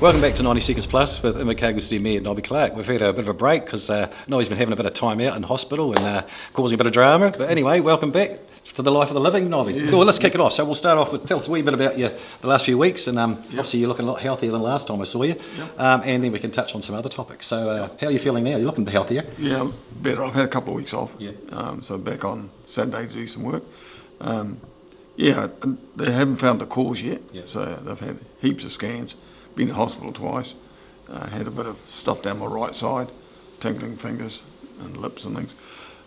Welcome back to 90 Seconds Plus with Invercargill City Mayor Nobby Clark. We've had a bit of a break because Nobby's been having a bit of time out in hospital and causing a bit of drama. But anyway, welcome back to the life of the living, Nobby. Yes. Well, let's kick it off. So we'll start off with, tell us a wee bit about the last few weeks, and obviously you're looking a lot healthier than last time I saw you. And then we can touch on some other topics. So how are you feeling now? You're looking healthier? Yeah, better. I've had a couple of weeks off. Yeah. So back on Saturday to do some work. They haven't found the cause yet. Yeah. So they've had heaps of scans, been in hospital twice, had a bit of stuff down my right side, tingling fingers and lips and things.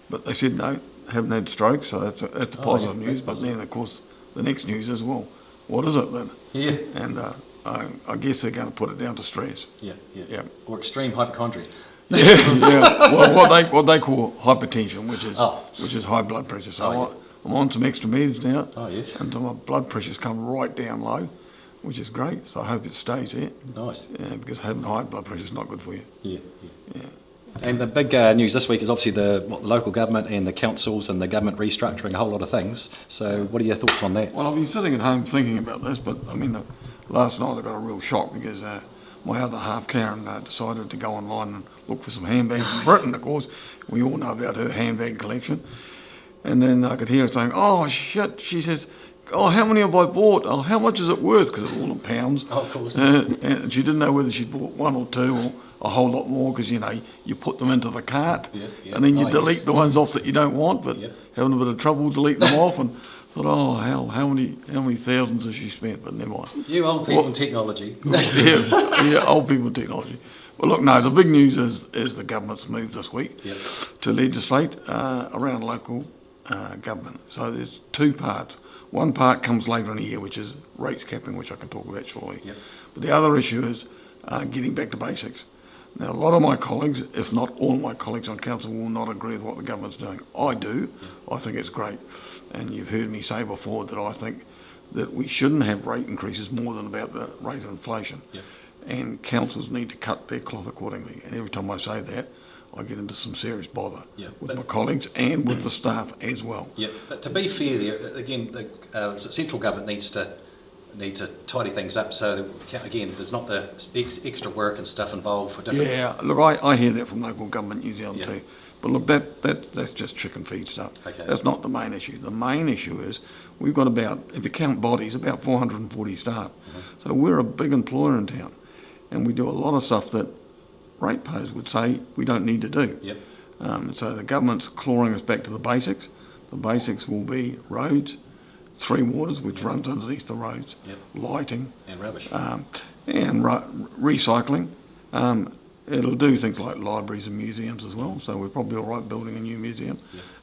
But they said no, haven't had strokes, so that's a positive news. But then, of course, the next news is, well, what is it then? Yeah. And I guess they're going to put it down to stress. Yeah. Or extreme hypochondria. Yeah. Well, what they call hypertension, which is high blood pressure. So I'm on some extra meds now. Oh, yes. And so my blood pressure's come right down low, which is great. So I hope it stays there. Nice. Yeah, because having high blood pressure is not good for you. Yeah. Yeah. And the big news this week is obviously the local government and the councils and the government restructuring a whole lot of things. So what are your thoughts on that? Well, I've been sitting at home thinking about this, but I mean, last night I got a real shock because my other half, Karen, decided to go online and look for some handbags in Britain. Of course, we all know about her handbag collection. And then I could hear her saying, "Oh shit," she says, "Oh, how many have I bought? Oh, how much is it worth?" Because it's all in pounds. Oh, of course. And she didn't know whether she'd bought one or two or a whole lot more, because you put them into the cart, and then you delete the ones off that you don't want, but having a bit of trouble deleting them off, and thought, oh hell, how many thousands has she spent? But never mind. You old people in technology. yeah, old people in technology. Well, look, no, the big news is the government's moved this week to legislate around local government. So there's two parts. One part comes later in the year, which is rates capping, which I can talk about shortly. But the other issue is getting back to basics. Now, a lot of my colleagues, if not all my colleagues on council, will not agree with what the government's doing. I do. I think it's great. And you've heard me say before that I think that we shouldn't have rate increases more than about the rate of inflation. And councils need to cut their cloth accordingly. And every time I say that, I get into some serious bother with my colleagues and with the staff as well. But to be fair there, again, the central government needs to tidy things up so that, again, there's not the extra work and stuff involved for different... Yeah, look, I hear that from local government New Zealand too. But look, that's just chicken feed stuff. Okay. That's not the main issue. The main issue is we've got about, if you count bodies, about 440 staff. So we're a big employer in town, and we do a lot of stuff that ratepayers would say we don't need to do. So the government's clawing us back to the basics. The basics will be roads, 3 waters, which runs underneath the roads, lighting, and rubbish, and recycling. It'll do things like libraries and museums as well, so we're probably all right building a new museum.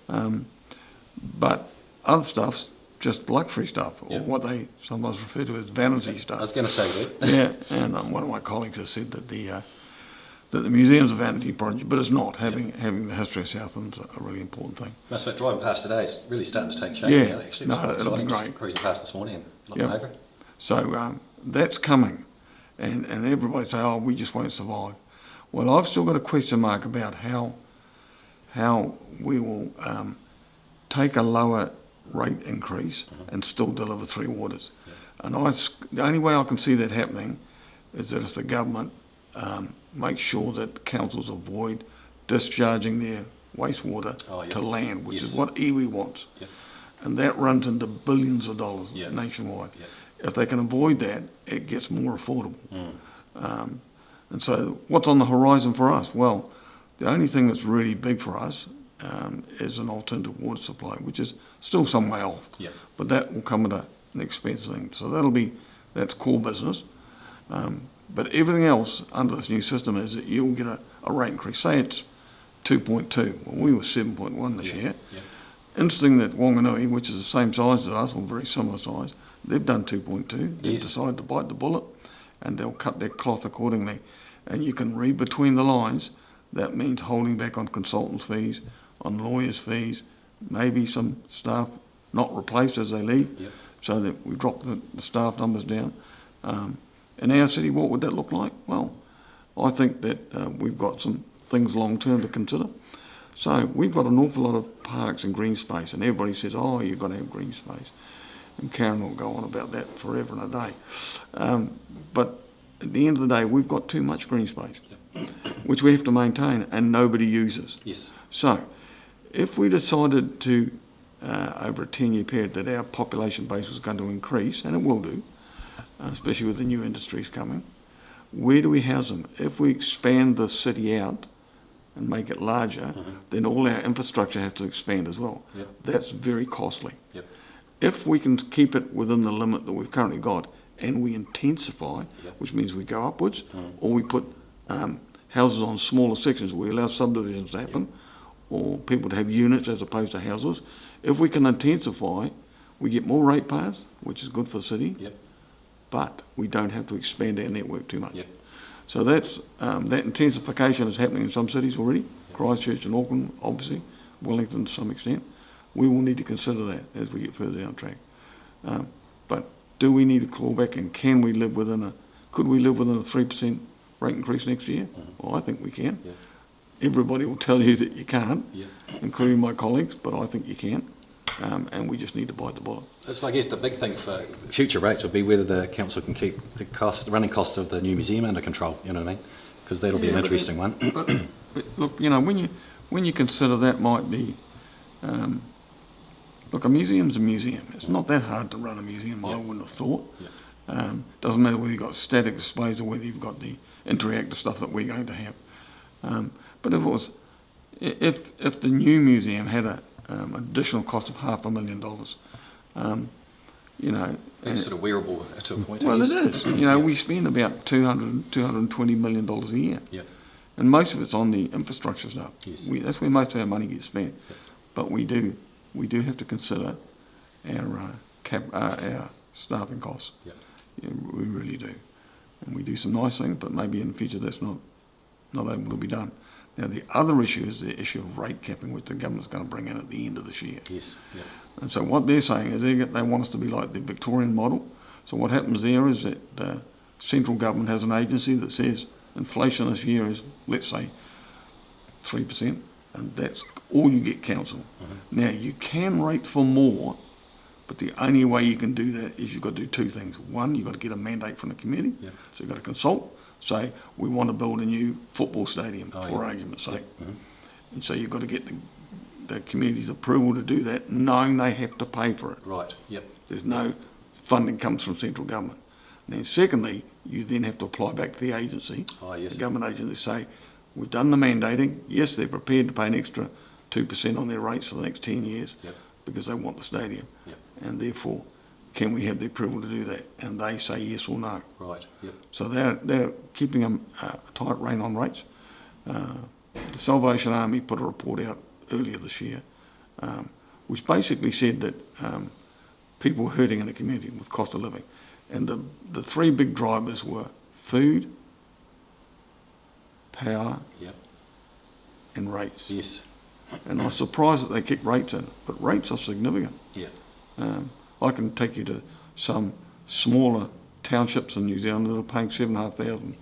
But other stuff's just luxury stuff, or what they sometimes refer to as vanity stuff. I was going to say that. And one of my colleagues has said that the museum's a vanity project, but it's not. Having the history of Southland's a really important thing. Must admit, driving past today, it's really starting to take shape now, actually. No, it'll be great. Just cruising past this morning and looking over. So that's coming, and everybody say, oh, we just won't survive. Well, I've still got a question mark about how we will take a lower rate increase and still deliver 3 waters. And the only way I can see that happening is that if the government make sure that councils avoid discharging their wastewater to land, which is what iwi wants. And that runs into billions of dollars nationwide. If they can avoid that, it gets more affordable. And so what's on the horizon for us? Well, the only thing that's really big for us is an alternative water supply, which is still some way off. But that will come at an expense thing. So that's core business. But everything else under this new system is that you'll get a rate increase. Say it's 2.2. Well, we were 7.1 this year. Interesting that Wanganui, which is the same size as us, or very similar size, they've done 2.2. They've decided to bite the bullet, and they'll cut their cloth accordingly. And you can read between the lines. That means holding back on consultants' fees, on lawyers' fees, maybe some staff not replaced as they leave, so that we drop the staff numbers down. In our city, what would that look like? Well, I think that we've got some things long-term to consider. So we've got an awful lot of parks and green space, and everybody says, oh, you've got to have green space. And Karen will go on about that forever and a day. But at the end of the day, we've got too much green space, which we have to maintain and nobody uses. Yes. So, if we decided to, over a 10-year period, that our population base was going to increase, and it will do, especially with the new industries coming, where do we house them? If we expand the city out and make it larger, then all our infrastructure has to expand as well. Yep. That's very costly. Yep. If we can keep it within the limit that we've currently got, and we intensify, Yep. which means we go upwards, or we put houses on smaller sections, we allow subdivisions to happen, or people to have units as opposed to houses. If we can intensify, we get more ratepayers, which is good for the city, Yep. but we don't have to expand our network too much. Yep. So that's that intensification is happening in some cities already, Christchurch and Auckland, obviously, Wellington to some extent. We will need to consider that as we get further down the track. But do we need to claw back, and can we live within could we live within a 3% rate increase next year? Well, I think we can. Yep. Everybody will tell you that you can't, Yep. including my colleagues, but I think you can. And we just need to bite the bullet. It's, I guess, the big thing for future rates will be whether the council can keep the running costs of the new museum under control, you know what I mean? Because that'll be an interesting one. But look, when you consider that might be, look, a museum's a museum. It's not that hard to run a museum, I wouldn't have thought. Doesn't matter whether you've got static displays or whether you've got the interactive stuff that we're going to have. But if the new museum had a additional cost of $500,000, It's sort of wearable to a point. well, it is. We spend about $220 million a year. Yeah. And most of it's on the infrastructure stuff. Yes. That's where most of our money gets spent. But we do have to consider our staffing costs. Yeah. Yeah, we really do. And we do some nice things, but maybe in the future that's not able to be done. Now, the other issue is the issue of rate capping, which the government's going to bring in at the end of this year. Yes. Yeah. And so what they're saying is they want us to be like the Victorian model. So what happens there is that the central government has an agency that says inflation this year is, let's say, 3%, and that's all you get, council. Now, you can rate for more, but the only way you can do that is you've got to do two things. One, you've got to get a mandate from the community. Yeah. So you've got to consult, say, we want to build a new football stadium, for argument's sake. And so you've got to get the community's approval to do that, knowing they have to pay for it. Right. Yep. There's no funding comes from central government. And then secondly, you then have to apply back to the agency, Yes. the government agency, say, we've done the mandating. Yes, they're prepared to pay an extra 2% on their rates for the next 10 years because they want the stadium. Yep. And therefore, can we have the approval to do that? And they say yes or no. Right. Yep. So they're keeping a tight rein on rates. The Salvation Army put a report out earlier this year, which basically said that people were hurting in the community with cost of living. And the three big drivers were food, power, and rates. Yes. And I was surprised that they kept rates in, but rates are significant. Yeah. I can take you to some smaller townships in New Zealand that are paying $7,500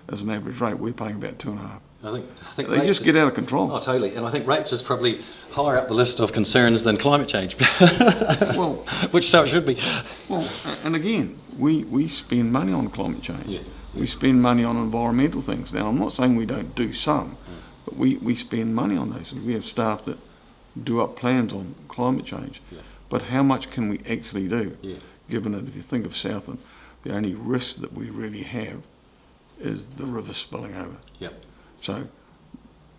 as an average rate. We're paying about $2,500. I think They just get out of control. Oh, totally. And I think rates is probably higher up the list of concerns than climate change. Well, which so it should be. Well, and again, we spend money on climate change. Yeah. We spend money on environmental things. Now, I'm not saying we don't do some, but we spend money on those things. We have staff that do up plans on climate change. Yeah. But how much can we actually do? Yeah. Given that if you think of Southland, the only risk that we really have is the river spilling over. Yep. So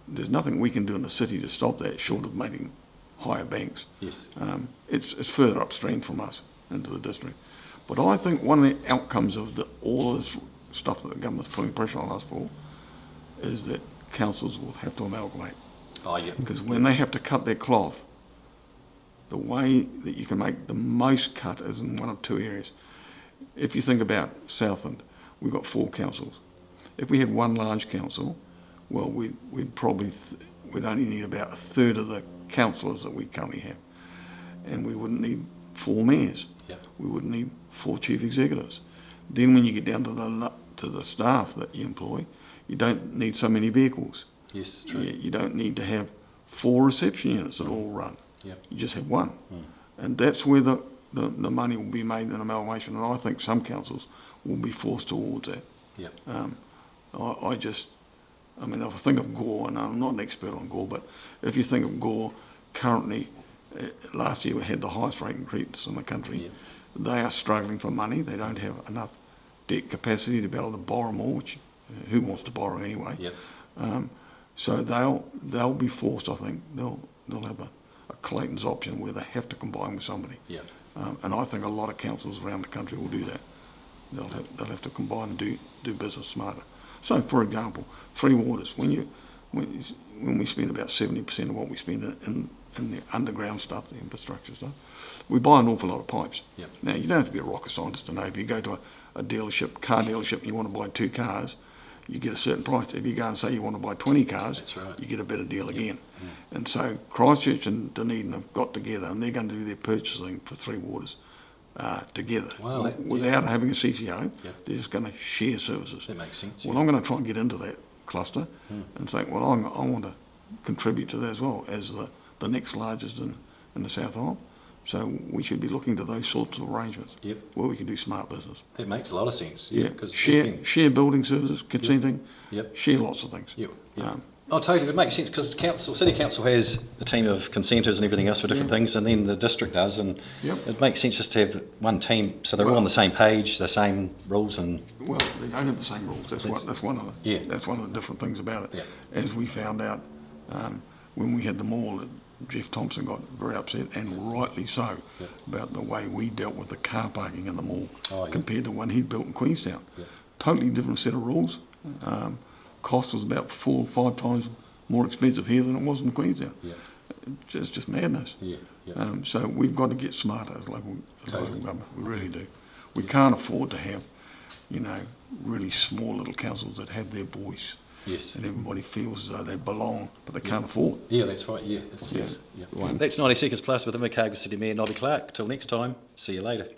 there's nothing we can do in the city to stop that short of making higher banks. Yes. It's further upstream from us into the district. But I think one of the outcomes of all of this stuff that the government's putting pressure on us for is that councils will have to amalgamate. Oh, yeah. Because when they have to cut their cloth, the way that you can make the most cut is in one of two areas. If you think about Southland, we've got 4 councils. If we had one large council, well, we'd only need about a third of the councillors that we currently have, and we wouldn't need 4 mayors. Yep. We wouldn't need 4 chief executives. Then when you get down to the staff that you employ, you don't need so many vehicles. Yes, true. You don't need to have 4 reception units that all run. Yep. You just have one. And that's where the money will be made in amalgamation, and I think some councils will be forced towards that. Yeah. I mean, if I think of Gore, and I'm not an expert on Gore, but if you think of Gore, currently, last year we had the highest rate increase in the country. Yeah. They are struggling for money. They don't have enough debt capacity to be able to borrow more, which who wants to borrow anyway? Yeah. So they'll be forced, I think, they'll have a Clayton's option where they have to combine with somebody. Yeah. And I think a lot of councils around the country will do that. They'll have to combine and do business smarter. So, for example, Three Waters. When we spend about 70% of what we spend in the underground stuff, the infrastructure stuff, we buy an awful lot of pipes. Yep. Now, you don't have to be a rocket scientist to know. If you go to a dealership, car dealership, and you want to buy 2 cars, you get a certain price. If you go and say you want to buy 20 cars, That's right. you get a better deal again. Mm. And so Christchurch and Dunedin have got together, and they're going to do their purchasing for Three Waters together. Wow, Without having a CCO, Yep. they're just going to share services. That makes sense. Well, I'm going to try and get into that cluster Mm. and say, well, I want to contribute to that as well as the next largest in the South Island. So we should be looking to those sorts of arrangements Yep. where we can do smart business. That makes a lot of sense. Yeah, Because share building services, consenting, Yep. share lots of things. Yep. Yep. Oh, totally. It makes sense because city council has a team of consenters and everything else for different things, and then the district does, and Yep. it makes sense just to have one team so they're all on the same page, the same rules, and Well, they don't have the same rules. That's one of the Yeah. that's one of the different things about it. Yeah. As we found out when we had the mall, Jeff Thompson got very upset, and rightly so, Yeah. about the way we dealt with the car parking in the mall Oh, yeah. compared to one he built in Queenstown. Yeah. Totally different set of rules. Cost was about 4 or 5 times more expensive here than it was in Queenstown. Yeah. It's just madness. Yeah. Yeah. So we've got to get smarter as local Totally. government. We really do. We can't afford to have, really small little councils that have their voice Yes. and everybody feels as though they belong, but they can't afford. Yeah, that's right. Yeah. That's, Yeah. yes. Yeah. Right. that's 90 Seconds Plus with Invercargill City Mayor Nobby Clark. Till next time, see you later.